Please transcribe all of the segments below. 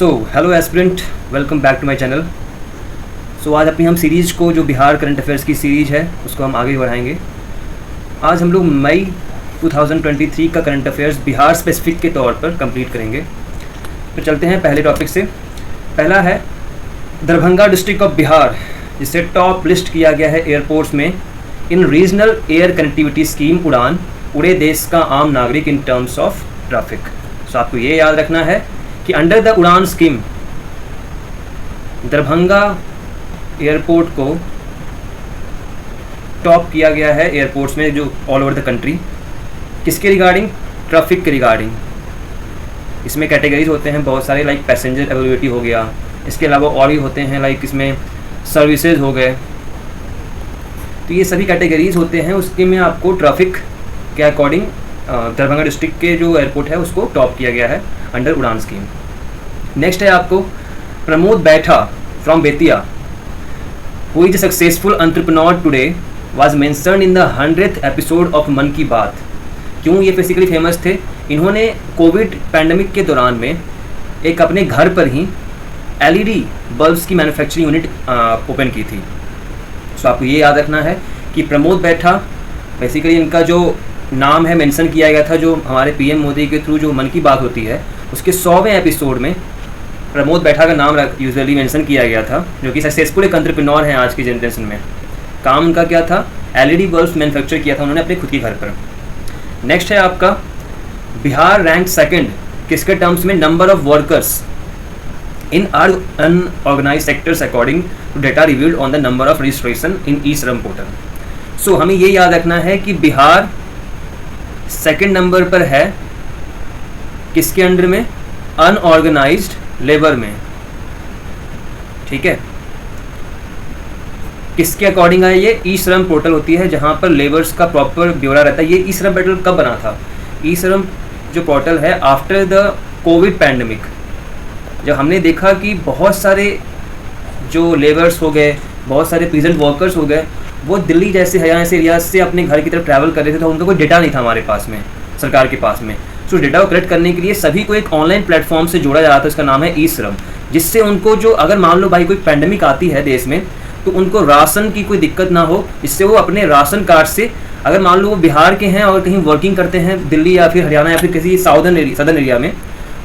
Hello aspirant, welcome back to my channel. आज अपनी हम सीरीज़ को जो बिहार करंट अफेयर्स की सीरीज़ है उसको हम आगे बढ़ाएंगे। आज हम लोग मई 2023 का करंट अफेयर्स बिहार स्पेसिफिक के तौर पर कंप्लीट करेंगे। तो चलते हैं पहले टॉपिक से। पहला है दरभंगा डिस्ट्रिक्ट ऑफ बिहार, जिसे टॉप लिस्ट किया गया है एयरपोर्ट्स में इन रीजनल एयर कनेक्टिविटी स्कीम उड़ान उड़े देश का आम नागरिक इन टर्म्स ऑफ ट्रैफिक। आपको ये याद रखना है कि अंडर द उड़ान स्कीम दरभंगा एयरपोर्ट को टॉप किया गया है एयरपोर्ट्स में जो ऑल ओवर द कंट्री। किसके रिगार्डिंग? ट्रैफिक के रिगार्डिंग। इसमें कैटेगरीज होते हैं बहुत सारे, लाइक पैसेंजर अवेलेबिलिटी हो गया, इसके अलावा और भी होते हैं लाइक इसमें सर्विसेज हो गए। तो ये सभी कैटेगरीज होते हैं, उसके में आपको ट्रैफिक के अकॉर्डिंग दरभंगा डिस्ट्रिक्ट के जो एयरपोर्ट है उसको टॉप किया गया है अंडर उड़ान स्कीम। नेक्स्ट है आपको प्रमोद बैठा from Bettiah, who is a successful entrepreneur today was mentioned in the 100th episode of मन की बात। क्यों ये बेसिकली फेमस थे? इन्होंने कोविड पैंडमिक के दौरान में एक अपने घर पर ही एलईडी बल्ब्स की मैन्युफैक्चरिंग यूनिट ओपन की थी। आपको ये याद रखना है कि प्रमोद बैठा बेसिकली इनका जो नाम है मेंशन किया गया था, जो हमारे पीएम मोदी के थ्रू जो मन की बात होती है उसके 100वें एपिसोड में प्रमोद बैठा का नाम यूजुअली मेंशन किया गया था, जो कि सक्सेसफुल एक एंटरप्रेन्योर हैं आज की जनरेशन में। काम उनका क्या था? एलईडी बल्ब्स मैन्युफैक्चर किया था उन्होंने अपने खुद के घर पर। नेक्स्ट है आपका बिहार रैंक सेकंड किसके टर्म्स में? Number of workers in unorganised sectors according to data revealed on the number of registration in e Shram portal. हमें ये याद रखना है कि बिहार सेकंड नंबर पर है किसके अंडर में? अनऑर्गेनाइज्ड लेबर में। ठीक है, किसके अकॉर्डिंग है ये? ई श्रम पोर्टल होती है जहां पर लेबर्स का प्रॉपर ब्यौरा रहता है। ये ई श्रम पोर्टल कब बना था? ई श्रम जो पोर्टल है आफ्टर द कोविड पैंडमिक, जब हमने देखा कि बहुत सारे जो लेबर्स हो गए, बहुत सारे पीजेंट वर्कर्स हो गए, वो दिल्ली जैसे हरियाणा से एरिया से अपने घर की तरफ ट्रैवल कर रहे थे, तो उनका कोई डेटा नहीं था हमारे पास में, सरकार के पास में। सो डेटा को कलेक्ट करने के लिए सभी को एक ऑनलाइन प्लेटफॉर्म से जोड़ा जा रहा था, इसका नाम है ई श्रम, जिससे उनको जो अगर मान लो भाई कोई पैंडमिक आती है देश में तो उनको राशन की कोई दिक्कत ना हो, जिससे वो अपने राशन कार्ड से, अगर मान लो वो बिहार के हैं और कहीं वर्किंग करते हैं दिल्ली या फिर हरियाणा या फिर किसी सदर्न एरिया में,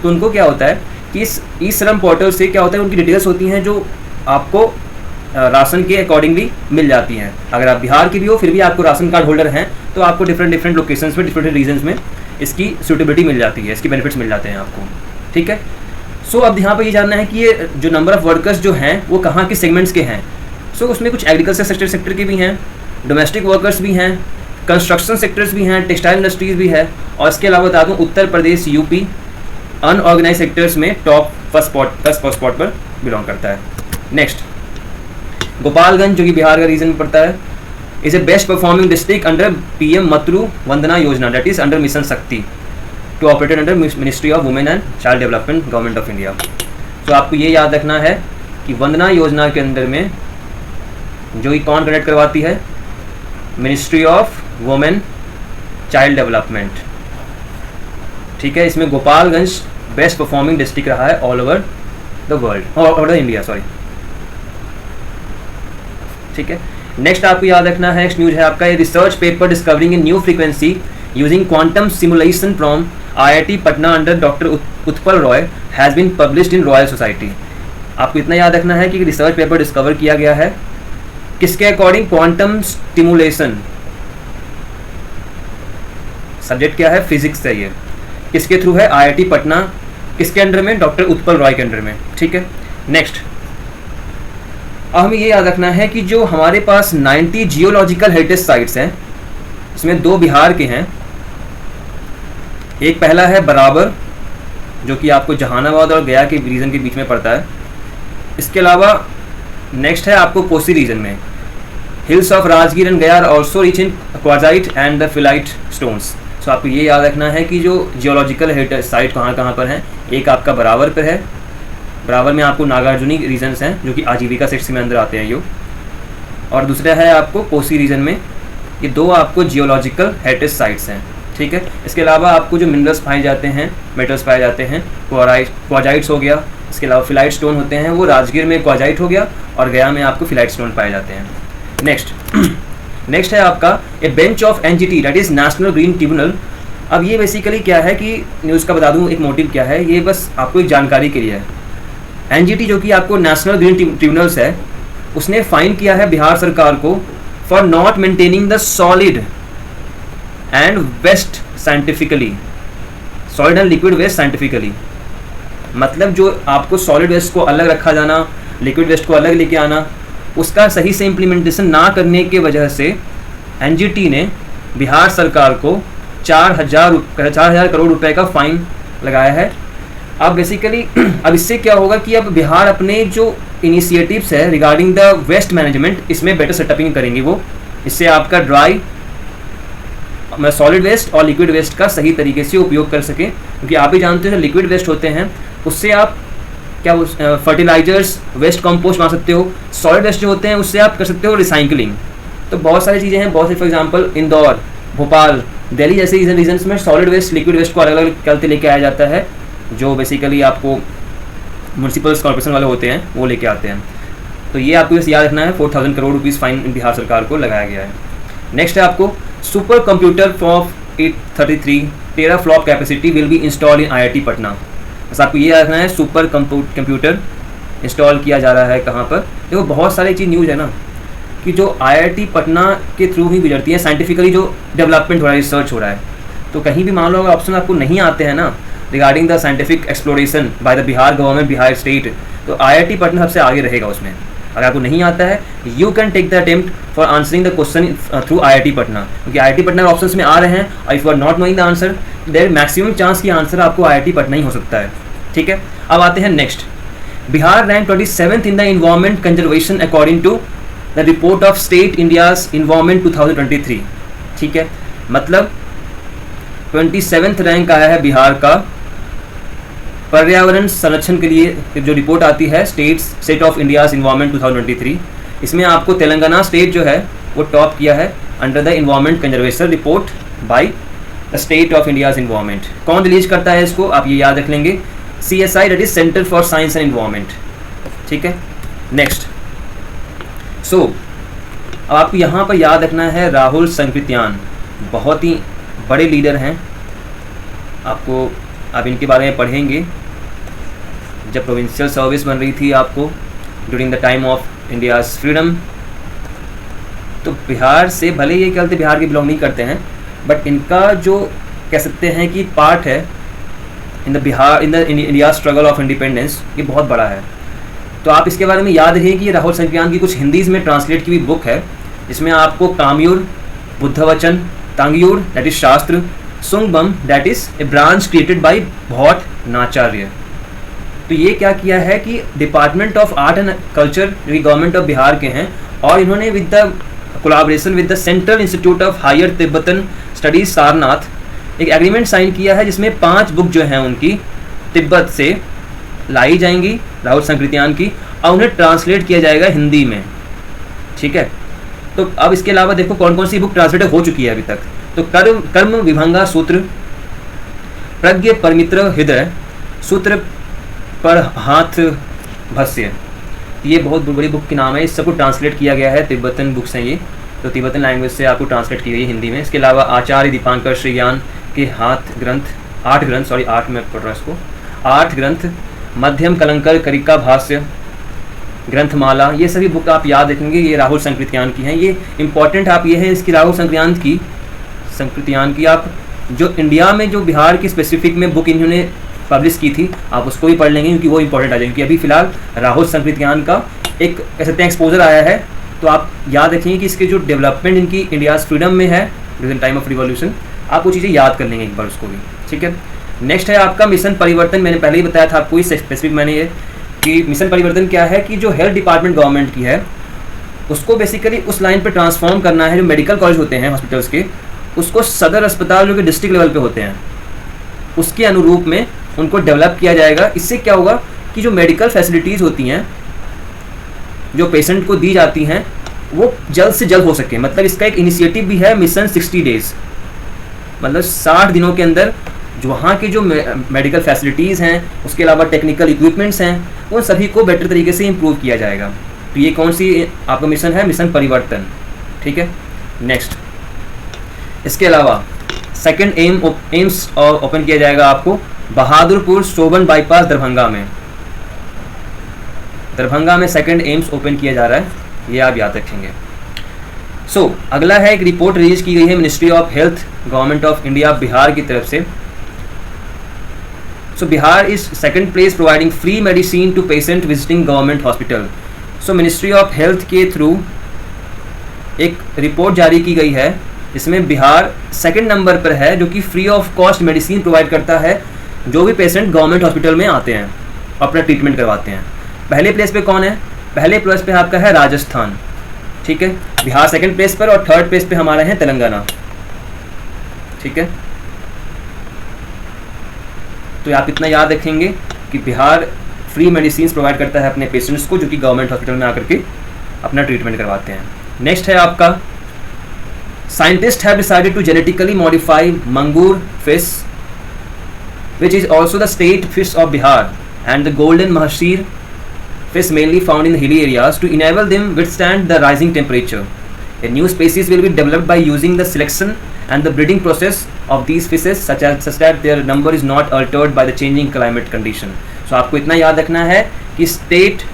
तो उनको क्या होता है कि इस ई श्रम पोर्टल से क्या होता है, उनकी डिटेल्स होती हैं जो आपको राशन के अकॉर्डिंगली मिल जाती हैं। अगर आप बिहार के भी हो फिर भी आपको राशन कार्ड होल्डर हैं तो आपको डिफरेंट लोकेशंस में, डिफरेंट रीजन्स में इसकी सूटेबिलिटी मिल जाती है, इसकी बेनिफिट्स मिल जाते हैं आपको। ठीक है, अब यहाँ पर ये जानना है कि ये जो नंबर ऑफ वर्कर्स जो हैं वो कहाँ के सेगमेंट्स के हैं। उसमें कुछ एग्रीकल्चर सेक्टर के भी हैं, डोमेस्टिक वर्कर्स भी हैं, कंस्ट्रक्शन सेक्टर्स भी हैं, टेक्सटाइल इंडस्ट्रीज भी है, और इसके अलावा बता दूँ Uttar Pradesh UP unorganised sectors में टॉप फर्स्ट स्पॉट पर बिलोंग करता है। नेक्स्ट गोपालगंज, जो कि बिहार का रीजन में पड़ता है, is a best performing district under PM Matru Vandana Yojana, that is under mission Shakti, to operated under ministry of women and child development, government of India. आपको ये याद रखना है कि वंदना योजना के अंदर में जो कि कौन कनेक्ट करवाती है? Ministry of women child development. ठीक है, इसमें गोपालगंज बेस्ट परफॉर्मिंग डिस्ट्रिक्ट रहा है all over the world, all over the India, sorry. ठीक है, नेक्स्ट आपको याद रखना है, नेक्स्ट न्यूज है आपका ये research paper discovering in new frequency using quantum simulation from IIT Patna under doctor Utpal Roy has been published in royal society. आपको इतना याद रखना है कि रिसर्च पेपर डिस्कवर किया गया है किसके अकॉर्डिंग? Quantum stimulation. सब्जेक्ट क्या है? फिजिक्स है ये। किसके थ्रू है? आईआईटी पटना। किसके अंडर में? डॉक्टर उत्पल रॉय के अंडर में। ठीक है, नेक्स्ट अब हमें ये याद रखना है कि जो हमारे पास 90 जियोलॉजिकल हेरिटेज साइट्स हैं, इसमें 2 बिहार के हैं। एक पहला है बराबर, जो कि आपको जहानाबाद और गया के रीजन के बीच में पड़ता है। इसके अलावा नेक्स्ट है आपको कोसी रीजन में hills of Rajgir and Gaya also rich in quartzite and the phyllite stones. आपको ये याद रखना है कि जो जियोलॉजिकल हेरिटेज साइट कहाँ पर हैं। एक आपका बराबर पर है, बराबर में आपको नागार्जुनी रीजन्स हैं जो कि आजीविका सेक्शन में अंदर आते हैं यो, और दूसरा है आपको कोसी रीजन में। ये 2 आपको जियोलॉजिकल हेरिटेज साइट्स हैं। ठीक है, इसके अलावा आपको जो मिनरल्स पाए जाते हैं, मेटल्स पाए जाते हैं, क्वाजाइट्स हो गया, इसके अलावा फिलाइट स्टोन होते हैं वो राजगीर में क्वाजाइट हो गया और गया में आपको फिलाइट स्टोन पाए जाते हैं। नेक्स्ट है आपका ए bench of NGT that is national green tribunal. अब ये बेसिकली क्या है कि न्यूज़ का बता दूँ एक मोटिव क्या है, ये बस आपको एक जानकारी के लिए है। एनजीटी जो कि आपको नेशनल ग्रीन ट्रिब्यूनल्स है, उसने फाइन किया है बिहार सरकार को for not maintaining the solid and waste scientifically, solid and liquid waste scientifically. मतलब जो आपको सॉलिड वेस्ट को अलग रखा जाना, लिक्विड वेस्ट को अलग लेके आना, उसका सही से इम्प्लीमेंटेशन ना करने की वजह से एनजीटी ने बिहार सरकार को 4,000 करोड़ रुपए का फाइन लगाया है। अब बेसिकली अब इससे क्या होगा कि अब बिहार अपने जो इनिशिएटिव्स है रिगार्डिंग द वेस्ट मैनेजमेंट, इसमें बेटर सेटअपिंग करेंगे वो। इससे आपका ड्राई सॉलिड वेस्ट और लिक्विड वेस्ट का सही तरीके से उपयोग कर सकें, क्योंकि आप ही जानते हैं लिक्विड वेस्ट होते हैं उससे आप क्या फर्टिलाइजर्स, वेस्ट कंपोस्ट बना सकते हो। सॉलिड वेस्ट जो होते हैं उससे आप कर सकते हो रिसाइकलिंग। तो बहुत सारी चीज़ें हैं, बहुत से फॉर एग्जांपल इंदौर, भोपाल, दिल्ली जैसे रीजन्स में सॉलिड वेस्ट, लिक्विड वेस्ट को अलग अलग करते लेके आया जाता है, जो बेसिकली आपको म्यूनसिपल कॉर्पोरेशन वाले होते हैं वो लेके आते हैं। तो ये आपको बस याद रखना है, 4,000 करोड़ रुपीज़ फाइन बिहार सरकार को लगाया गया है। नेक्स्ट है आपको super computer for 833 tera flop capacity will be install in IIT Patna. बस आपको ये याद रखना है, सुपर कंप्यूटर इंस्टॉल किया जा रहा है कहाँ पर। देखो बहुत सारी चीज़ न्यूज़ है ना कि जो IIT पटना के थ्रू ही गुजरती है, साइंटिफिकली जो डेवलपमेंट हो रहा है, रिसर्च हो रहा है। तो कहीं भी मान लो अगर ऑप्शन आपको नहीं आते हैं ना regarding the scientific exploration by the Bihar government, Bihar state, तो IIT पटना सबसे आगे रहेगा उसमें। अगर आपको नहीं आता है you can take the attempt for answering the question through IIT Patna, क्योंकि IIT पटना ऑप्शंस में आ रहे हैं और if you are not knowing the answer there maximum chance की आंसर आपको IIT पटना ही हो सकता है। ठीक है, अब आते हैं next. Bihar rank 27th in the environment conservation according to the report of state India's environment 2023। ठीक है, मतलब 27th रैंक आया है बिहार का पर्यावरण संरक्षण के लिए जो रिपोर्ट आती है स्टेट ऑफ इंडियाज इन्वायरमेंट 2023। इसमें आपको तेलंगाना स्टेट जो है वो टॉप किया है under the environment conservation report by the state of India's environment. कौन रिलीज करता है इसको आप ये याद रख लेंगे, CSI that is centre for science and environment. ठीक है, नेक्स्ट सो अब आपको यहाँ पर याद रखना है राहुल संकृत्यान, बहुत ही बड़े लीडर हैं। आपको आप इनके बारे में पढ़ेंगे जब प्रोविंशियल सर्विस बन रही थी आपको during the time of India's freedom. तो बिहार से भले ये क्या कहते बिहार के बिलोंग नहीं करते हैं, बट इनका जो कह सकते हैं कि पार्ट है in the Bihar in the India struggle of independence, ये बहुत बड़ा है। तो आप इसके बारे में याद रखिए कि राहुल संकृत्यान की कुछ हिंदीज़ में ट्रांसलेट की हुई बुक है, जिसमें आपको कामयूर, बुद्धवचन, तांगयूर that is shastra, Sungbum that is a branch created by Bhattacharya. तो ये क्या किया है कि department of art and culture जो गवर्नमेंट ऑफ बिहार के हैं, और इन्होंने with the collaboration with the central institute of higher Tibetan studies Sarnath एक एग्रीमेंट साइन किया है, जिसमें 5 बुक जो हैं उनकी तिब्बत से लाई जाएंगी राहुल संकृत्यान की, और उन्हें ट्रांसलेट किया जाएगा हिंदी में। ठीक है, तो अब इसके अलावा देखो कौन कौन सी बुक ट्रांसलेट हो चुकी है अभी तक। तो कर्म विभंगा सूत्र, प्रज्ञ परमित्र हृदय, सूत्र पर हाथ भस्य, ये बहुत बड़ी बुक के नाम है। इस सबको ट्रांसलेट किया गया है, तिब्बतन बुक्स हैं ये, तो तिब्बतन लैंग्वेज से आपको ट्रांसलेट की गई है हिंदी में। इसके अलावा आचार्य दीपांकर श्रीज्ञान के 8 ग्रंथ, मध्यम कलंकर करिका भाष्य, ग्रंथमाला, ये सभी बुक आप याद रखेंगे, ये राहुल संकृत्यान की हैं। ये इंपॉर्टेंट आप ये है इसकी राहुल संकृत्यान की आप जो इंडिया में जो बिहार की स्पेसिफिक में बुक इन्होंने पब्लिश की थी आप उसको भी पढ़ लेंगे, क्योंकि वो इंपॉर्टेंट आ जाएगी। क्योंकि अभी फिलहाल राहुल संकृत्यान का एक कह सकते हैं एक्सपोजर आया है, तो आप याद रखेंगे कि इसके जो डेवलपमेंट इनकी इंडियाज़ फ्रीडम में है ड्यूरिंग टाइम ऑफ रिवॉल्यूशन, आप वो चीज़ें याद कर लेंगे एक बार उसको भी। ठीक है, नेक्स्ट है आपका मिशन परिवर्तन। मैंने पहले ही बताया था आपको, इस स्पेसिफिक मैंने ये कि मिशन परिवर्तन क्या है कि जो हेल्थ डिपार्टमेंट गवर्नमेंट की है उसको बेसिकली उस लाइन पर ट्रांसफॉर्म करना है। जो मेडिकल कॉलेज होते हैं हॉस्पिटल्स के, उसको सदर अस्पताल जो कि डिस्ट्रिक्ट लेवल पे होते हैं उसके अनुरूप में उनको डेवलप किया जाएगा। इससे क्या होगा कि जो मेडिकल फैसिलिटीज़ होती हैं जो पेशेंट को दी जाती हैं वो जल्द से जल्द हो सके। मतलब इसका एक इनिशिएटिव भी है मिशन 60 डेज़, मतलब 60 दिनों के अंदर जो वहाँ की जो मेडिकल फैसिलिटीज़ हैं, उसके अलावा टेक्निकल इक्विपमेंट्स हैं, उन सभी को बेटर तरीके से इम्प्रूव किया जाएगा। तो ये कौन सी आपका मिशन है? मिशन परिवर्तन। ठीक है, नेक्स्ट। इसके अलावा सेकंड एम्स ओपन किया जाएगा आपको बहादुरपुर सोबन बाईपास दरभंगा में। दरभंगा में सेकंड एम्स ओपन किया जा रहा है, ये आप याद रखेंगे। अगला है एक रिपोर्ट रिलीज की गई है ministry of health government of India Bihar की तरफ से। Bihar is second place providing free medicine to patient visiting government hospital. Ministry of health के थ्रू एक रिपोर्ट जारी की गई है, इसमें बिहार सेकंड नंबर पर है जो कि free of cost medicine provide करता है जो भी पेशेंट गवर्नमेंट हॉस्पिटल में आते हैं अपना ट्रीटमेंट करवाते हैं। पहले प्लेस पे कौन है? पहले प्लेस पे आपका है राजस्थान। ठीक है, बिहार सेकंड प्लेस पर और थर्ड प्लेस पे हमारा है तेलंगाना। ठीक है, तो आप इतना याद रखेंगे कि बिहार फ्री मेडिसिन प्रोवाइड करता है अपने पेशेंट्स को जो कि गवर्नमेंट हॉस्पिटल में आकर के अपना ट्रीटमेंट करवाते हैं। नेक्स्ट है आपका scientist have decided to genetically modify Mangur fish which is also the state fish of Bihar and the golden mahseer fish mainly found in the hilly areas to enable them withstand the rising temperature. A new species will be developed by using the selection and the breeding process of these fishes such that their number is not altered by the changing climate condition. So आपको इतना याद रखना है कि state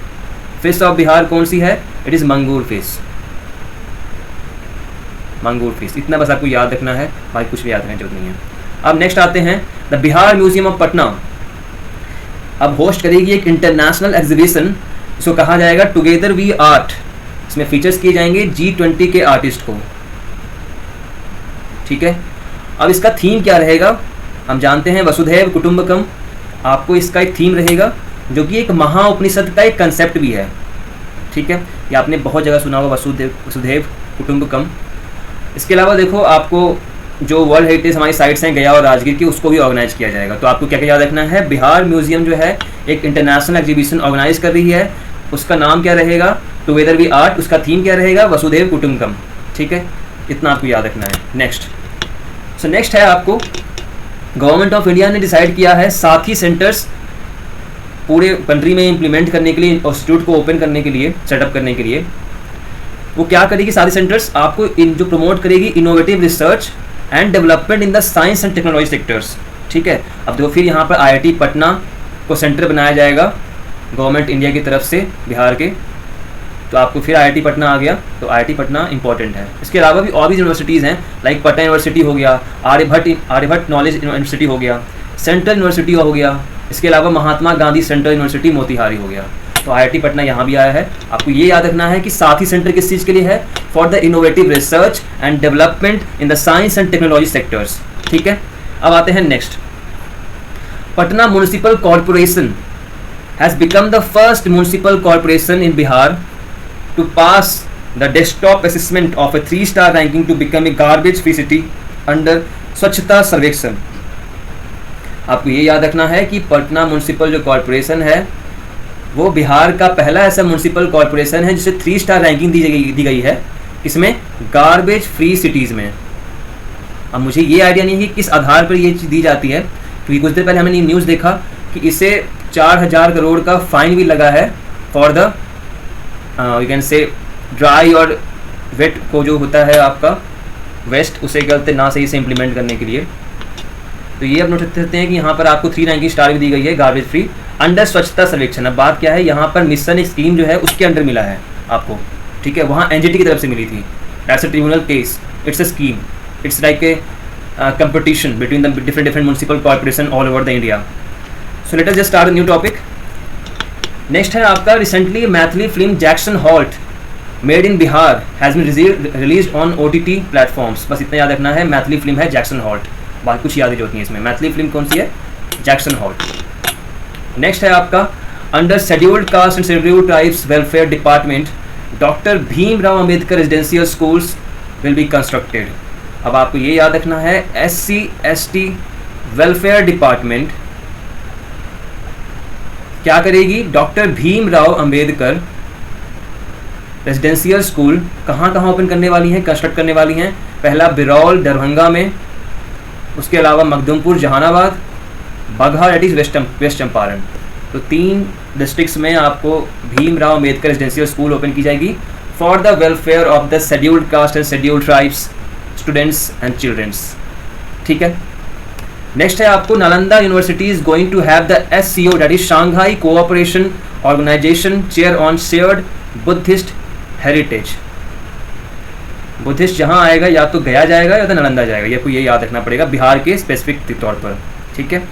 fish of Bihar कौन सी है? It is मंगूर fish. मंगूर फिश, इतना बस आपको याद रखना है, बाकी कुछ भी याद रखने की जरूरत नहीं है। अब नेक्स्ट आते हैं the Bihar museum of Patna. अब होस्ट करेगी एक इंटरनेशनल एग्जीबिशन, इसको कहा जाएगा टुगेदर वी आर्ट। इसमें फीचर्स किए जाएंगे G20 के आर्टिस्ट को। ठीक है, अब इसका थीम क्या रहेगा? हम जानते हैं वसुधैव कुटुंबकम, आपको इसका एक थीम रहेगा जो कि एक महाउपनिषद का एक कंसेप्ट भी है। ठीक है, ये आपने बहुत जगह सुना होगा वसुधैव कुटुंबकम। इसके अलावा देखो आपको जो वर्ल्ड हेरिटेज हमारी साइट्स हैं गया और राजगीर की, उसको भी ऑर्गेनाइज किया जाएगा। तो आपको क्या क्या याद रखना है? बिहार म्यूजियम जो है एक इंटरनेशनल एग्जीबिशन ऑर्गेनाइज कर रही है, उसका नाम क्या रहेगा? Together we art. उसका थीम क्या रहेगा? वसुधैव कुटुंबकम। ठीक है, इतना आपको याद रखना है। नेक्स्ट नेक्स्ट है आपको गवर्नमेंट ऑफ इंडिया ने डिसाइड किया है साथी सेंटर्स पूरे कंट्री में इम्प्लीमेंट करने के लिए, इंस्टीट्यूट को ओपन करने के लिए, सेटअप करने के लिए। वो क्या करेगी? साथी सेंटर्स आपको इन जो प्रमोट करेगी innovative research and development in the science and technology sectors. ठीक है, अब देखो फिर यहाँ पर IIT पटना को सेंटर बनाया जाएगा गवर्नमेंट इंडिया की तरफ से बिहार के, तो आपको फिर IIT पटना आ गया। तो IIT पटना इंपॉर्टेंट है। इसके अलावा भी और भी यूनिवर्सिटीज़ हैं, लाइक पटना यूनिवर्सिटी हो गया, आर्यभट्ट नॉलेज यूनिवर्सिटी हो गया, सेंट्रल यूनिवर्सिटी हो गया, इसके अलावा महात्मा गांधी सेंट्रल यूनिवर्सिटी मोतिहारी हो गया। तो IIT पटना यहाँ भी आया है। आपको ये याद रखना है कि साथी सेंटर किस चीज़ के लिए है? For the innovative research and development in the science and technology sectors. ठीक है, अब आते हैं next. Patna municipal corporation has become the first municipal corporation in Bihar to pass the desktop assessment of a 3-star ranking to become a garbage free city under Swachhata Survekshan. आपको ये याद रखना है कि पटना म्युनिसिपल जो कॉर्पोरेशन है वो बिहार का पहला ऐसा म्युनिसिपल कॉर्पोरेशन है जिसे 3-star रैंकिंग दी गई है, इसमें गार्बेज फ्री सिटीज़ में। अब मुझे ये आइडिया नहीं है कि किस आधार पर ये चीज़ दी जाती है, क्योंकि कुछ देर पहले हमने न्यूज़ देखा कि इसे 4000 करोड़ का फाइन भी लगा है फॉर द यू कैन से ड्राई और वेट को जो होता है आपका वेस्ट, उसे गलत ना सही से इम्प्लीमेंट करने के लिए। तो ये अब नोट करते हैं कि यहाँ पर आपको 3 रैंकिंग स्टार भी दी गई है गार्बेज फ्री अंडर स्वच्छता सर्वेक्षण। अब बात क्या है, यहाँ पर मिशन एक स्कीम जो है उसके अंडर मिला है आपको। ठीक है, वहाँ NGT की तरफ से मिली थी। That's a tribunal case, it's a scheme, it's like a competition between the different municipal corporation all over the India. So let us just start a new topic. Next है आपका recently Maithili film Jackson Halt made in Bihar has been release on OTT platforms. बस इतना याद रखना है, Maithili film है जैक्सन हॉल्ट, बाकी कुछ याद की जरूरत नहीं है इसमें। मैथिली फिल्म कौन सी है? जैक्सन हॉल्ट। नेक्स्ट है आपका under scheduled caste and scheduled tribes welfare department doctor Bhimrao Ambedkar residential schools will be constructed. अब आपको ये याद रखना है SC/ST वेलफेयर डिपार्टमेंट क्या करेगी? Doctor Bhimrao Ambedkar residential school कहाँ कहाँ ओपन करने वाली हैं, कंस्ट्रक्ट करने वाली हैं? पहला बिरौल दरभंगा में, उसके अलावा Makhdumpur, Jehanabad, Bagaha that is west Champaran. तो 3 डिस्ट्रिक्ट्स में आपको Bhimrao Ambedkar residential school open की जाएगी for the welfare of the scheduled caste and scheduled tribes students and childrens. ठीक है। नेक्स्ट है आपको Nalanda university is going to have the SCO that is Shanghai cooperation organization chair on shared Buddhist heritage. Buddhist जहाँ आएगा या तो गया जाएगा या तो नालंदा जाएगा, ये आपको ये याद रखना पड़ेगा बिहार के स्पेसिफिक तौर पर। ठीक है।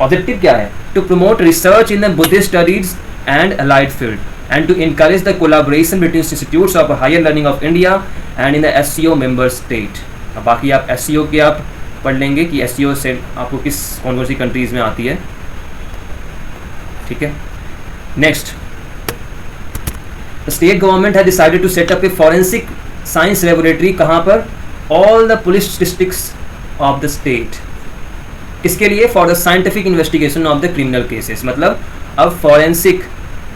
ऑब्जेक्टिव क्या है? To promote research in the Buddhist studies and allied field and to encourage the collaboration between institutes of higher learning of India and in the SCO member state. अब बाकी आप SCO के आप पढ़ लेंगे कि SCO से आपको किस कौन सी कंट्रीज में आती है। ठीक है। Next, the state government has decided to set up a forensic science laboratory. कहाँ पर? All the police districts of the state. किसके लिए? For the scientific investigation of the criminal cases. मतलब अब फॉरेंसिक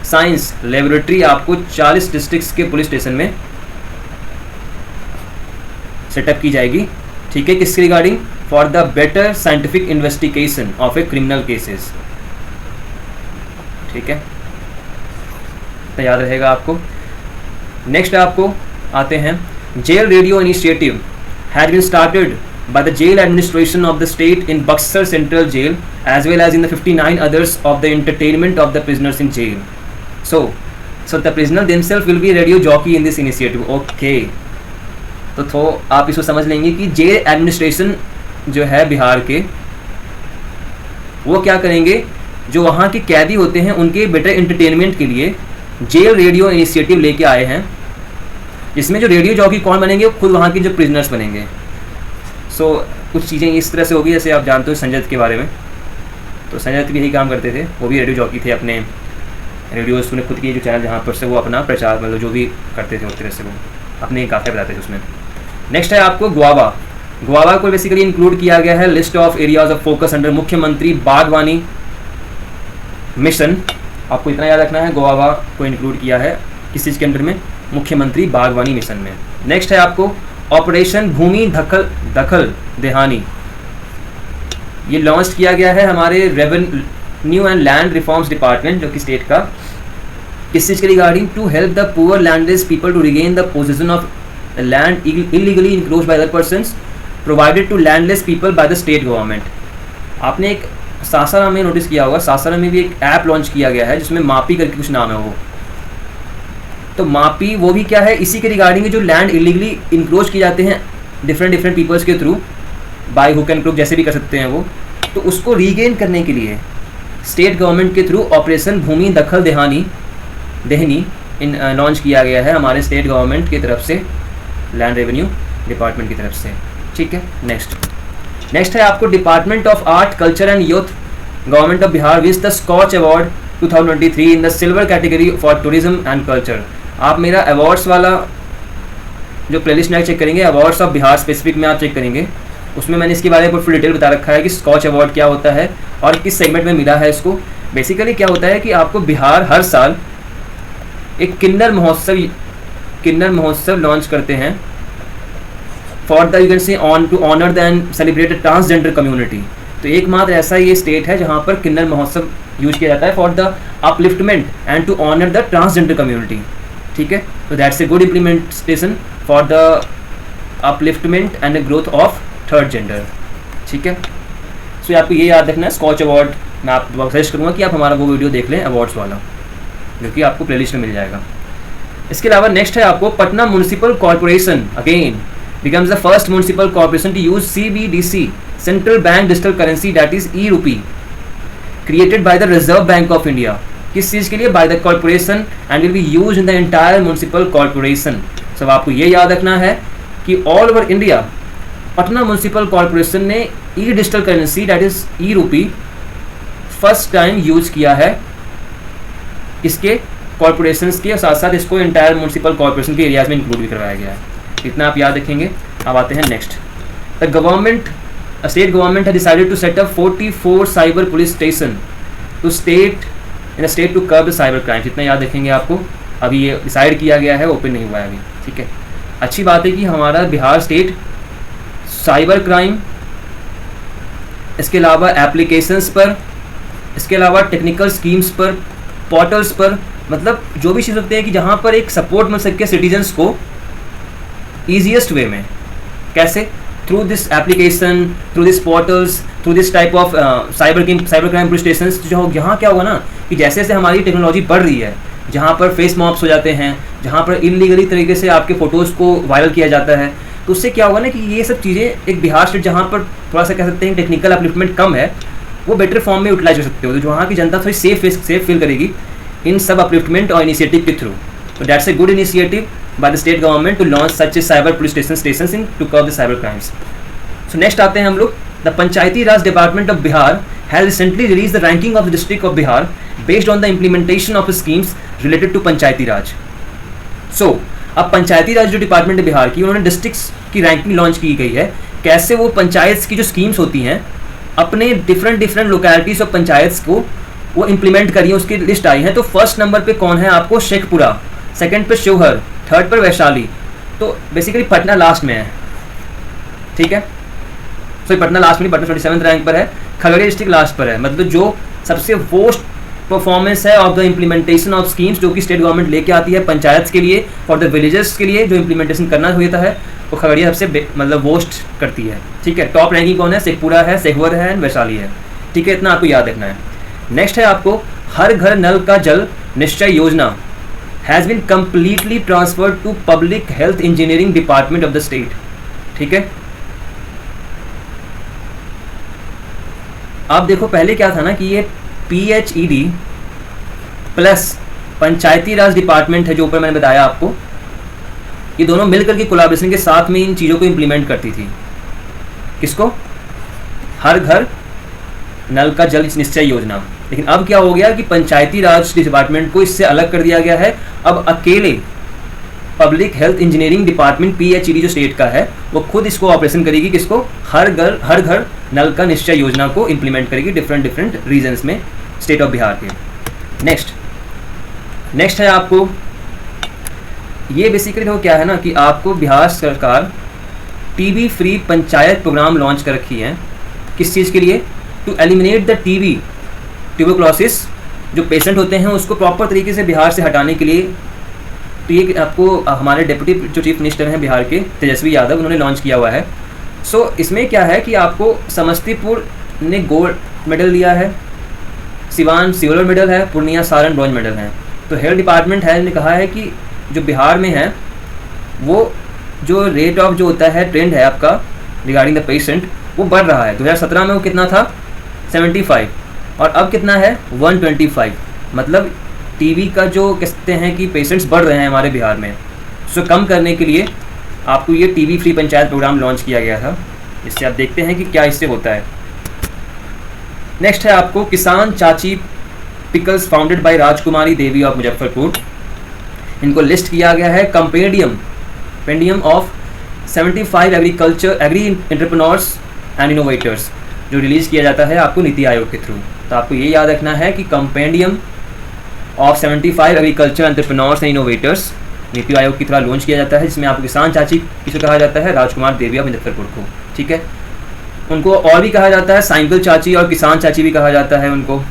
साइंस लेबोरेटरी आपको 40 districts के police station में setup की जाएगी। ठीक है। किसके regarding? For the better scientific investigation of a criminal cases. ठीक है, तो याद रहेगा आपको। नेक्स्ट आपको आते हैं, jail radio initiative has been started by the jail administration of the state in Buxar Central Jail as well as in the 59 others of the entertainment of the prisoners in jail. So the prisoner themselves will be radio jockey in this initiative. Okay, तो आप इसको समझ लेंगे कि jail administration जो है बिहार के, वो क्या करेंगे, जो वहाँ के कैदी होते हैं उनके बेटर एंटरटेनमेंट के लिए जेल रेडियो इनिशिएटिव लेके आए हैं, जिसमें जो रेडियो जॉकी कौन बनेंगे, खुद वहाँ के जो प्रिजनर्स बनेंगे। कुछ चीज़ें इस तरह से होगी, जैसे आप जानते हो संजय दत्त के बारे में, तो संजय दत्त भी यही काम करते थे, वो भी रेडियो जॉकी थे। अपने रेडियो उसने खुद की जो चैनल जहाँ पर से वो अपना प्रचार मतलब जो भी करते थे उस तरह से वो अपने गाथे बताते थे उसमें। नेक्स्ट है आपको गोवा। गोवा को बेसिकली इंक्लूड किया गया है list of areas of focus under मुख्यमंत्री बागवानी मिशन। आपको इतना याद रखना है, गोवा को इंक्लूड किया है किस चीज़ के अंडर में? मुख्यमंत्री बागवानी मिशन में। नेक्स्ट है आपको ऑपरेशन भूमि दखल देहानी। ये लॉन्च किया गया है हमारे revenue and land reforms department, जो कि स्टेट का, किस चीज़ के regarding? To help the poor landless people to regain the position of land illegally enclosed by other persons provided to landless people by the state government. आपने एक सासाराम में notice किया होगा, सासाराम में भी एक ऐप लॉन्च किया गया है जिसमें मापी करके कुछ नाम है वो। तो मापी वो भी क्या है, इसी के रिगार्डिंग जो लैंड इलीगली इनक्लोज किए जाते हैं डिफरेंट पीपल्स के through, by hook and crook जैसे भी कर सकते हैं वो, तो उसको रीगेन करने के लिए स्टेट गवर्नमेंट के थ्रू ऑपरेशन भूमि दखल देहनी लॉन्च किया गया है हमारे स्टेट गवर्नमेंट की तरफ से, लैंड रेवेन्यू डिपार्टमेंट की तरफ से। ठीक है। नेक्स्ट है आपको department of art culture and youth government of Bihar wins the Scotch award 2023 in the silver category for tourism and culture. आप मेरा अवार्ड्स वाला जो प्लेलिस्ट में चेक करेंगे, अवार्ड्स ऑफ बिहार स्पेसिफिक में आप चेक करेंगे, उसमें मैंने इसके बारे में फुल डिटेल बता रखा है कि स्कॉच अवार्ड क्या होता है और किस सेगमेंट में मिला है इसको। बेसिकली क्या होता है कि आपको बिहार हर साल एक किन्नर महोत्सव लॉन्च करते हैं for the you can say on to honour the and celebrate the transgender community. तो एकमात्र ऐसा ये स्टेट है जहाँ पर किन्नर महोत्सव यूज किया जाता है for the upliftment and to honour the transgender community. ठीक है, तो that's a good implementation for the upliftment and the growth of third gender. ठीक है, सो आपको ये याद रखना है। स्कॉच अवार्ड मैं आपको सजेस्ट करूँगा कि आप हमारा वो वीडियो देख लें अवार्ड्स वाला, जो कि आपको प्लेलिस्ट में मिल जाएगा। इसके अलावा नेक्स्ट है आपको Patna municipal corporation again becomes the first municipal corporation to use CBDC, Central Bank Digital Currency, that is e-rupee, created by the Reserve Bank of India. किस चीज़ के लिए? By the corporation and will be used in the entire municipal corporation. सब आपको ये याद रखना है कि all over India Patna municipal corporation ने e digital currency that is e-rupee first time use किया है इसके कॉर्पोरेशंस के, और साथ साथ इसको एंटायर म्यूनिसिपल कॉर्पोरेशन के एरियाज में इंक्लूड भी करवाया गया है। इतना आप याद रखेंगे। अब आते हैं नेक्स्ट, द स्टेट गवर्नमेंट है decided to set up 44 cyber police station to state to curb the cyber crime. इतना याद रखेंगे आपको। अभी ये डिसाइड किया गया है, ओपन नहीं हुआ है अभी। ठीक है, अच्छी बात है कि हमारा बिहार स्टेट साइबर क्राइम इसके अलावा एप्लीकेशंस पर, इसके अलावा टेक्निकल स्कीम्स पर, पोर्टल्स पर, मतलब जो भी चीज़ होती है कि जहाँ पर एक सपोर्ट मिल सके सिटीजन्स को ईजीएस्ट वे में। कैसे? Through this application, through this portals, through this type of cyber crime police station. जो यहाँ क्या होगा ना कि जैसे जैसे हमारी टेक्नोलॉजी बढ़ रही है, जहाँ पर फेस मॉब्स हो जाते हैं, जहाँ पर इलीगली तरीके से आपके फ़ोटोज़ को वायरल किया जाता है, तो उससे क्या होगा ना कि ये सब चीज़ें एक बिहार स्टेट जहाँ पर थोड़ा सा कह सकते हैं टेक्निकल अपलिफ्टमेंट कम है, वो बेटर फॉर्म में यूटिलाइज कर सकते हो। तो वहाँ की जनता थोड़ी सेफ फील करेगी इन सब अपलिफ्टमेंट और इनिशिएटिव के थ्रू। तो that's a good initiative by the state government to launch such a cyber police station in to curb the cyber crimes. So next आते हैं हम लोग। The panchayati Raj department of Bihar has recently release the ranking of the district of Bihar based on the implementation of schemes related to panchayati Raj. So अब पंचायती राज जो department है बिहार की, उन्होंने districts की रैंकिंग लॉन्च की गई है, कैसे वो पंचायत की जो स्कीम्स होती हैं अपने डिफरेंट लोकेलिटीज़ ऑफ पंचायत्स को वो इम्प्लीमेंट करिए, उसकी लिस्ट आई है। तो फर्स्ट नंबर पे कौन है आपको? शेखपुरा, सेकंड पे शिवहर, थर्ड पर वैशाली। तो बेसिकली पटना लास्ट में है, ठीक है। सॉरी पटना लास्ट में नहीं, पटना 27th रैंक पर है, खगड़िया डिस्ट्रिक्ट लास्ट पर है। मतलब जो सबसे वर्स्ट परफॉर्मेंस है of the implementation of schemes जो कि स्टेट गवर्नमेंट लेके आती है पंचायत के लिए, फॉर द विलेजेस के लिए जो इम्प्लीमेंटेशन करना होता है, वो खगड़िया सबसे मतलब वर्स्ट करती है, ठीक है। टॉप रैंकिंग कौन है? शेखपुरा है, शिवहर है एंड वैशाली है, ठीक है। इतना आपको याद रखना है। नेक्स्ट है आपको हर घर नल का जल निश्चय योजना has been completely transferred to public health engineering department of the state, ठीक है। आप देखो पहले क्या था ना कि ये PHED प्लस पंचायती राज डिपार्टमेंट है जो ऊपर मैंने बताया आपको, ये दोनों मिलकर के कोलैबोरेशन के साथ में इन चीज़ों को इम्प्लीमेंट करती थी। किसको? हर घर नल का जल निश्चय योजना। लेकिन अब क्या हो गया कि पंचायती राज डिपार्टमेंट को इससे अलग कर दिया गया है। अब अकेले public health engineering department PHED जो स्टेट का है वो खुद इसको ऑपरेशन करेगी। किसको? हर घर नल का निश्चय योजना को इम्प्लीमेंट करेगी डिफरेंट रीजन्स में स्टेट ऑफ बिहार के। नेक्स्ट है आपको ये बेसिकली तो क्या है ना कि आपको बिहार सरकार TB free panchayat programme launch कर रखी है। किस चीज़ के लिए? To eliminate the TB tuberculosis जो पेशेंट होते हैं उसको प्रॉपर तरीके से बिहार से हटाने के लिए। तो ये आपको हमारे डिप्टी जो चीफ मिनिस्टर हैं बिहार के तेजस्वी यादव, उन्होंने लॉन्च किया हुआ है। सो इसमें क्या है कि आपको समस्तीपुर ने गोल्ड मेडल दिया है, सिवान सिल्वर मेडल है, पूर्णिया सारण ब्रॉन्ज मेडल है। तो हेल्थ डिपार्टमेंट है ने कहा है कि जो बिहार में है वो जो रेट ऑफ जो होता है ट्रेंड है आपका रिगार्डिंग द पेशेंट वो बढ़ रहा है। 2017 में वो कितना था? 75 और अब कितना है? 125। मतलब TB का जो कहते हैं कि पेशेंट्स बढ़ रहे हैं हमारे बिहार में। सो कम करने के लिए आपको ये TB free panchayat programme launch किया गया था। इससे आप देखते हैं कि क्या इससे होता है। नेक्स्ट है आपको किसान चाची pickles founded by Rajkumari Devi of Muzaffarpur. इनको लिस्ट किया गया है compendium of 75 agri entrepreneurs and innovators जो रिलीज़ किया जाता है आपको नीति आयोग के थ्रू। तो आपको ये याद रखना है कि compendium of 75 agriculture entrepreneurs and innovators NITI Aayog की तरह लॉन्च किया जाता है, जिसमें आपको किसान चाची किसे कहा जाता है? राजकुमार देवी ऑफ मुजफ्फरपुर को, ठीक है। उनको और भी कहा जाता है साइकिल चाची और किसान चाची भी कहा जाता है उनको।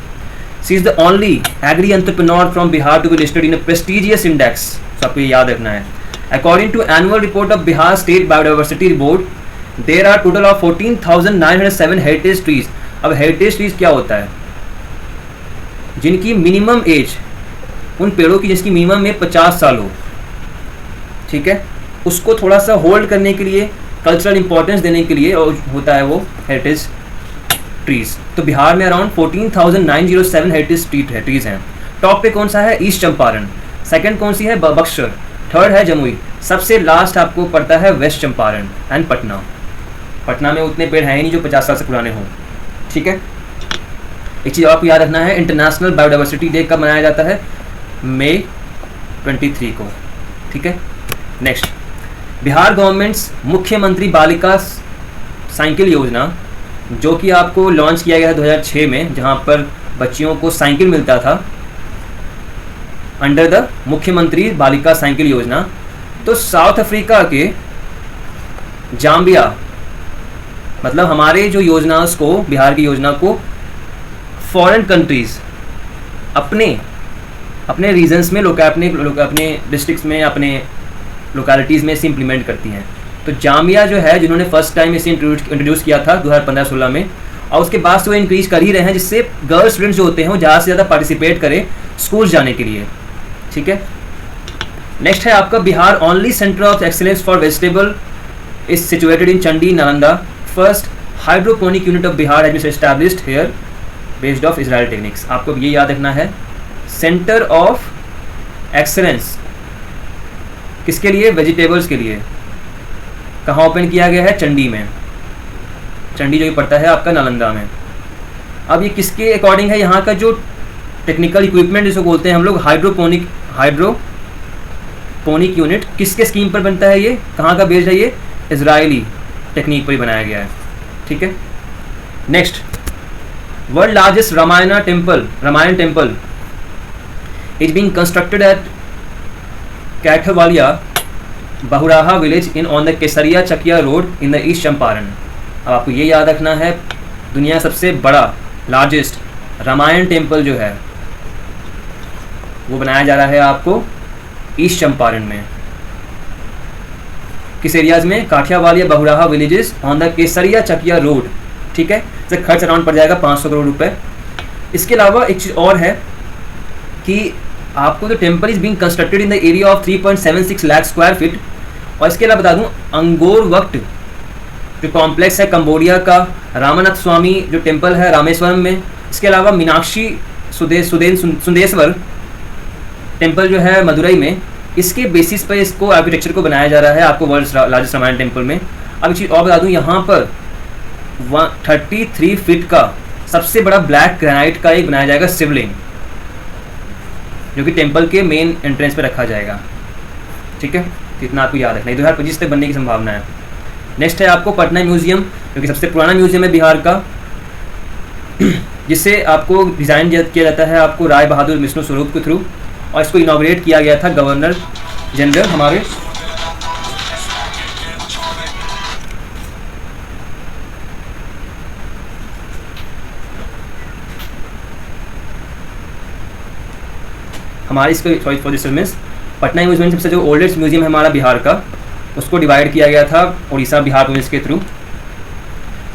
She is the only agri entrepreneur from Bihar to be listed in a prestigious index. तो आपको ये याद रखना है। According to annual report of Bihar state biodiversity board there are total of 14,907 heritage trees. अब हेरिटेज ट्रीज क्या होता है? जिनकी मिनिमम एज, उन पेड़ों की जिसकी मिनिमम में 50 साल हो, ठीक है, उसको थोड़ा सा होल्ड करने के लिए, कल्चरल इंपॉर्टेंस देने के लिए और होता है वो हेरिटेज ट्रीज। तो बिहार में अराउंड 14,907 हेरिटेज ट्रीज हैं। टॉप पे कौन सा है? ईस्ट चंपारण। सेकंड कौन सी है? बक्सर। थर्ड है जमुई। सबसे लास्ट आपको पड़ता है वेस्ट चंपारण एंड पटना। पटना में उतने पेड़ हैं ही नहीं जो 50 साल से पुराने हों, ठीक है। एक चीज़ आपको याद रखना है, इंटरनेशनल बायोडाइवर्सिटी डे कब मनाया जाता है? मई 23 को, ठीक है। नेक्स्ट, बिहार गवर्नमेंट्स मुख्यमंत्री बालिका साइकिल योजना जो कि आपको लॉन्च किया गया है 2006 में, जहां पर बच्चियों को साइकिल मिलता था अंडर द मुख्यमंत्री बालिका साइकिल योजना। तो साउथ अफ्रीका के जाम्बिया मतलब हमारे जो योजनाओं को, बिहार की योजना को फॉरेन कंट्रीज़ अपने अपने रीजन्स में, अपने डिस्ट्रिक्ट्स में, अपने लोकेलिटीज़ में इसे इम्प्लीमेंट करती हैं। तो जामिया जो है, जिन्होंने फर्स्ट टाइम इसे इंट्रोड्यूस किया था 2015-16 में, और उसके बाद से वो इंक्रीज कर ही रहे हैं, जिससे गर्ल स्टूडेंट्स जो होते हैं वो ज़्यादा से ज़्यादा पार्टिसिपेट करें स्कूल जाने के लिए। ठीक है, नेक्स्ट है आपका Bihar only centre of excellence for vegetable is situated in Chandi Nalanda. First hydroponic unit of Bihar has been established here based of Israel techniques. आपको ये याद रखना है, सेंटर ऑफ एक्सीलेंस किसके लिए? वेजिटेबल्स के लिए। कहाँ ओपन किया गया है? चंडी में। चंडी जो ये पड़ता है आपका नालंदा में। अब ये किसके अकॉर्डिंग है? यहाँ का जो टेक्निकल इक्विपमेंट जिसको बोलते हैं हम लोग हाइड्रोपोनिक यूनिट, किसके स्कीम पर बनता है? ये कहाँ का बेस्ड है? ये इजरायली टेक्निक पर ही बनाया गया है। ठीक है, next, world largest Ramayan temple is being constructed at Kaithwalia Bahuraha village in on the Kesariya Chakia road in the east Champaran. अब आपको ये याद रखना है, दुनिया का सबसे बड़ा लार्जेस्ट रामायण टेम्पल जो है वो बनाया जा रहा है आपको ईस्ट चंपारण में। किस एरियाज में? Kathiyawalia Bahuraha villages on the Kesariya Chakia road. ठीक है, इससे खर्च अराउंड पड़ जाएगा 500 करोड़ रुपए। इसके अलावा एक चीज़ और है कि आपको जो temple is being constructed in the area of 3.76 lakh square feet. और इसके अलावा बता दूं, अंगोर वक्त जो कॉम्प्लेक्स है कंबोडिया का, रामनाथ स्वामी जो टेम्पल है रामेश्वरम में, इसके अलावा मीनाक्षी सुंदेश्वर टेम्पल जो है मदुरई में, इसके बेसिस पर इसको आर्किटेक्चर को बनाया जा रहा है आपको वर्ल्ड लार्जेस्ट रामायण टेम्पल में। अब एक चीज़ और बता दूं, यहाँ पर 33 फीट का सबसे बड़ा ब्लैक ग्रेनाइट का एक बनाया जाएगा शिवलिंग, जो कि टेम्पल के मेन एंट्रेंस पे रखा जाएगा। ठीक है, इतना आपको याद रखना है। 2025 तक बनने की संभावना है। नेक्स्ट है आपको पटना म्यूजियम, जो कि सबसे पुराना म्यूजियम है बिहार का, जिसे आपको डिज़ाइन किया जाता है आपको राय बहादुर विष्णु स्वरूप के थ्रू, और इसको इनॉग्रेट किया गया था गवर्नर जनरल हमारे इसको sorry for this miss Patna museum सबसे जो ओल्डेस्ट म्यूजियम है हमारा बिहार का, उसको डिवाइड किया गया था उड़ीसा बिहार प्रोविंस के थ्रू।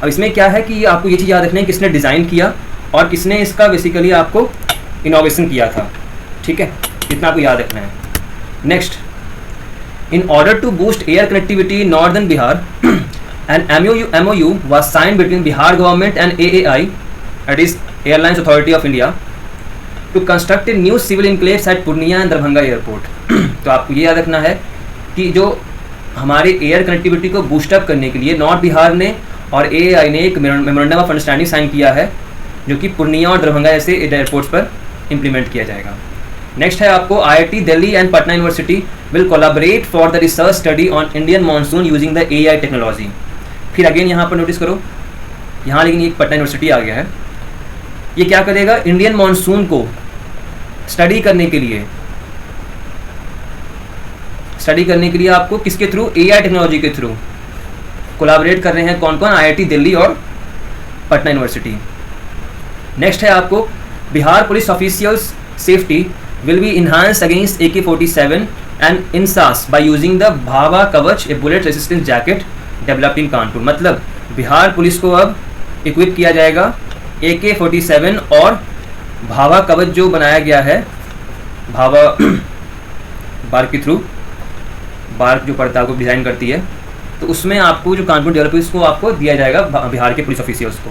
अब इसमें क्या है कि आपको ये चीज़ याद रखना है, किसने डिज़ाइन किया और किसने इसका बेसिकली आपको इनोवेशन किया था। ठीक है, इतना आपको याद रखना है। Next, in order to boost air connectivity in northern Bihar an MOU was signed between Bihar government and AAI, that is airlines authority of India, to construct a new civil enclaves at Purnia and Darbhanga airport. तो आपको ये याद रखना है कि जो हमारे air connectivity को बूस्टअप करने के लिए नॉर्थ बिहार ने और AAI ने एक मेमोरेंडम ऑफ अंडरस्टैंडिंग साइन किया है, जो कि पूर्णिया और दरभंगा जैसे एयरपोर्ट्स पर इम्प्लीमेंट किया जाएगा। नेक्स्ट है आपको IIT Delhi and Patna university will collaborate for the research study on Indian monsoon using the AI technology. फिर अगेन यहाँ पर नोटिस करो, यहाँ लेकिन एक पटना यूनिवर्सिटी आ गया है। ये क्या करेगा? इंडियन मानसून को स्टडी करने के लिए आपको किसके थ्रू? AI टेक्नोलॉजी के थ्रू कोलैबोरेट कर रहे हैं। कौन कौन? IIT दिल्ली और पटना यूनिवर्सिटी। नेक्स्ट है आपको Bihar police officials safety will be enhanced against AK-47 and INSAS by using the भावा कवच a bullet resistant jacket developed in Kanpur. मतलब बिहार पुलिस को अब इक्विप किया जाएगा AK-47 और भावा कवच जो बनाया गया है भावा बार्क के थ्रू, बार्क जो पड़ता है आपको डिज़ाइन करती है, तो उसमें आपको जो कानपुर डेवलप उसको आपको दिया जाएगा बिहार के पुलिस ऑफिसर्स को।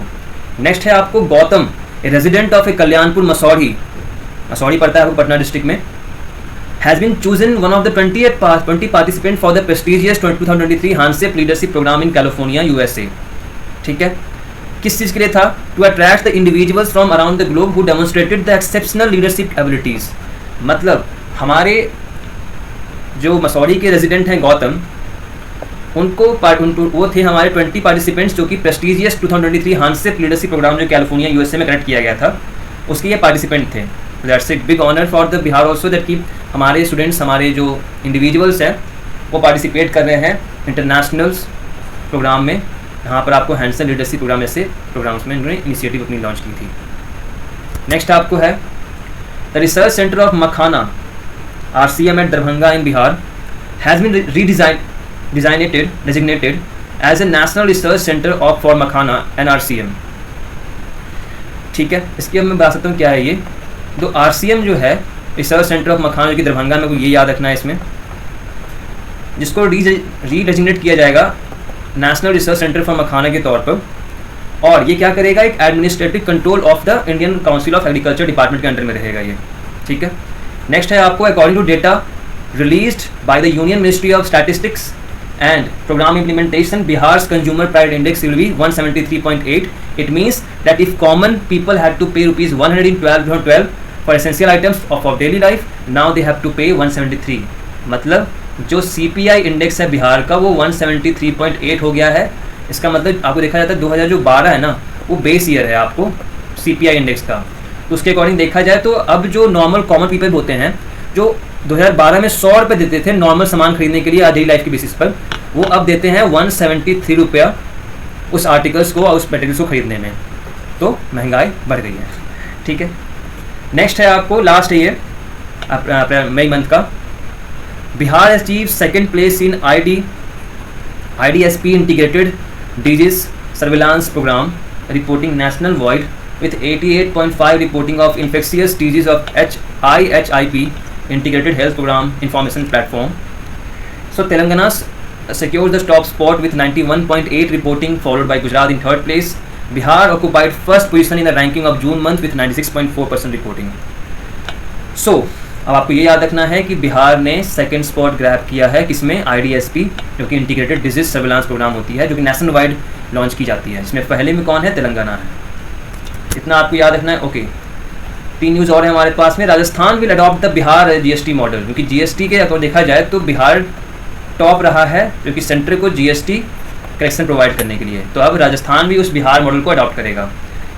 नेक्स्ट है आपको Gautam, a resident of a Kalyanpur Masaurhi पड़ता है आपको पटना डिस्ट्रिक्ट में, has been chosen one of the 20 participant for the prestigious 2023 हानसेप leadership programme in California USA। ठीक है, किस चीज़ के लिए था? To attract the individuals from around the globe who demonstrated the exceptional leadership abilities. मतलब हमारे जो मसौढ़ी के रेजिडेंट हैं गौतम, उनको वो थे हमारे 20 पार्टिसिपेंट्स जो कि प्रेस्टिजियस 2023 हानसेप लीडरशिप प्रोग्राम जो कैलिफोर्निया USA में कनेक्ट किया गया था, उसके ये पार्टिसिपेंट थे। That's a big honour for the Bihar also that कि हमारे स्टूडेंट्स, हमारे जो इंडिविजुअल्स हैं वो पार्टिसिपेट कर रहे हैं इंटरनेशनल्स प्रोग्राम में यहाँ पर आपको हैंडसन लिटरेसी प्रोग्राम ऐसे प्रोग्राम्स में इन्होंने इनिशिएटिव अपनी लॉन्च की थी। नेक्स्ट आपको है the research centre of makhana RCM at Darbhanga in Bihar has been designated as a national research center of for makhana and RCM। ठीक है, इसकी अब मैं बता सकता हूँ क्या है ये। तो RCM जो है रिसर्च सेंटर ऑफ मखाना जो कि दरभंगा में, को ये याद रखना है इसमें, जिसको रीडेजिग्नेट किया जाएगा national research centre for makhana के तौर पर, और ये क्या करेगा, एक administrative control of the Indian council of agriculture department के अंडर में रहेगा ये। ठीक है, नेक्स्ट है आपको according to data released by the union ministry of statistics and program implementation, Bihar's consumer price index will be 173.8. It means that if common people had to pay rupees 112 for essential items of daily life, now they have to pay 173। मतलब जो CPI index है बिहार का वो 173.8 हो गया है। इसका मतलब आपको देखा जाता है 2012 है ना, वो बेस ईयर है आपको CPI इंडेक्स का, तो उसके अकॉर्डिंग देखा जाए तो अब जो नॉर्मल कॉमन पीपल होते हैं जो 2012 में 100 रुपये देते थे नॉर्मल सामान खरीदने के लिए डेली लाइफ की बेसिस पर, वो अब देते हैं 173 रुपया उस आर्टिकल्स को और उस मटेरियल्स को खरीदने में। तो महंगाई बढ़ गई है। ठीक है, नेक्स्ट है आपको लास्ट है ये मई मंथ का, Bihar achieve second place in IDSP integrated disease surveillance programme reporting national wide with 88.5 reporting of infectious disease of IHIP integrated health program information platform. So Telangana secures the top spot with 91.8 reporting, followed by Gujarat in third place. Bihar occupied first position in the ranking of June month with 96.4% reporting. So अब आपको ये याद रखना है कि बिहार ने second spot grab किया है किसमें, IDSP जो कि इंटीग्रेटेड डिजीज सर्विलांस प्रोग्राम होती है, जो कि नेशनल वाइड लॉन्च की जाती है। इसमें पहले में कौन है, तेलंगाना है। इतना आपको याद रखना है। ओके, 3 न्यूज़ और है हमारे पास में। Rajasthan will adopt the Bihar GST model, क्योंकि GST के अगर देखा जाए तो बिहार टॉप रहा है जो कि सेंटर को GST करेक्शन प्रोवाइड करने के लिए, तो अब राजस्थान भी उस बिहार मॉडल को अडॉप्ट करेगा।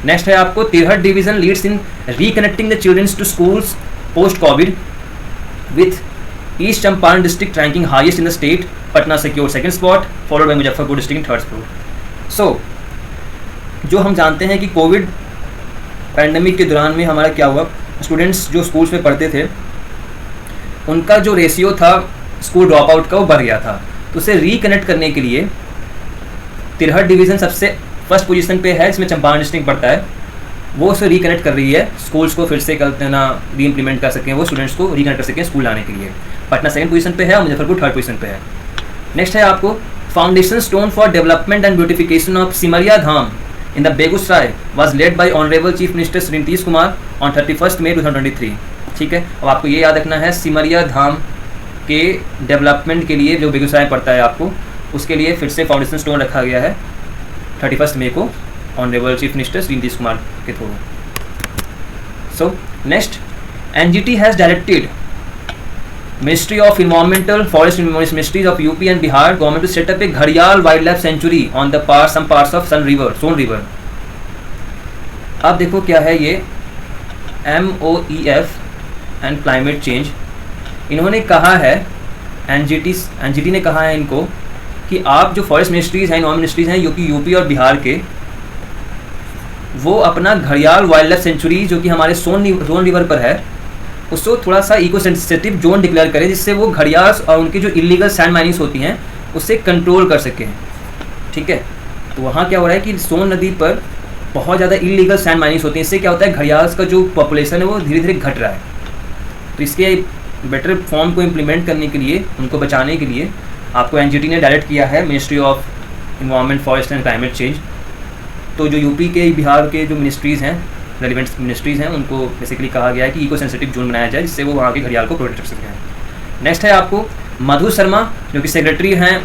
नेक्स्ट है आपको Tirhut division leads in reconnecting the childrens to schools post covid with east Champaran district ranking highest in the state, Patna secure second spot, followed by Muzaffarpur district third spot. So जो हम जानते हैं कि कोविड पैंडमिक के दौरान में हमारा क्या हुआ, स्टूडेंट्स जो स्कूल्स में पढ़ते थे उनका जो रेशियो था स्कूल ड्रॉप आउट का वो बढ़ गया था, तो उसे रिकनेक्ट करने के लिए तिरहट डिवीज़न सबसे फर्स्ट पोजीशन पे है, इसमें चंपारण डिस्ट्रिक्ट पड़ता है, वो उसे रिकनेक्ट कर रही है स्कूल्स को फिर से कल ना री इम्प्लीमेंट कर सकें, वो स्टूडेंट्स को रिकनेक्ट कर सकें स्कूल लाने के लिए। पटना सेकंड पोजीशन पे है और मुजफ्फरपुर थर्ड पोजीशन पे है। नेक्स्ट है आपको foundation stone for development and beautification of Simaria Dham in the Begusrai was led by Honorable Chief Minister Shri Nitish Kumar on 31st May 2023। ठीक है, अब आपको ये याद रखना है सिमरिया धाम के डेवलपमेंट के लिए जो बेगूसराय पड़ता है आपको, उसके लिए फिर से फाउंडेशन स्टोन रखा गया है 31 मई को honourable chief minister Shri Nitish Kumar के through. So next, NGT has directed Ministry of Environmental Forest Ministries of UP and Bihar government to set up a Gharial Wildlife Sanctuary on the some parts of Soan River। अब देखो क्या है ये MOEF and climate change, इन्होंने कहा है NGT ने कहा है इनको कि आप जो फॉरेस्ट मिनिस्ट्रीज़ हैं, इन्वायरमेंट मिनिस्ट्रीज़ हैं यूपी और बिहार के, वो अपना घड़ियाल वाइल्ड लाइफ सेंचुरी जो कि हमारे सोन रिवर पर है उसको थोड़ा सा इको सेंसिटिव जोन डिक्लेयर करें, जिससे वो घड़ियाल और उनकी जो इलीगल सैंड माइनिंग्स होती हैं उससे कंट्रोल कर सकें। ठीक है, तो वहाँ क्या हो रहा है कि सोन नदी पर बहुत ज़्यादा इलीगल सैंड माइनिंग्स होती हैं, इससे क्या होता है घड़ियाल का जो पॉपुलेशन है वो धीरे धीरे घट रहा है। तो इसके बेटर फॉर्म को इम्प्लीमेंट करने के लिए, उनको बचाने के लिए आपको NGT ने डायरेक्ट किया है ministry of environment forest and climate change. तो जो यूपी के बिहार के जो मिनिस्ट्रीज़ हैं, रेलिवेंट मिनिस्ट्रीज़ हैं, उनको बेसिकली कहा गया है कि इको सेंसिटिव जोन बनाया जाए जिससे वो वहाँ के घड़ियाल को प्रोटेक्ट कर सकें। नेक्स्ट है आपको मधु शर्मा जो कि सेक्रेटरी हैं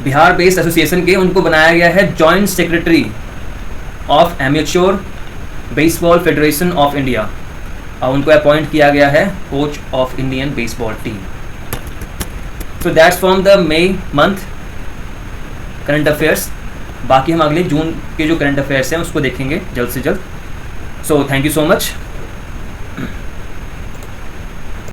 बिहार बेस्ड एसोसिएशन के, उनको बनाया गया है joint secretary of amateur baseball federation of India और उनको अपॉइंट किया गया है coach of Indian baseball team. So that's from the May month current affairs. बाकी हम अगले जून के जो करंट अफेयर्स हैं उसको देखेंगे जल्द से जल्द। So thank you so much.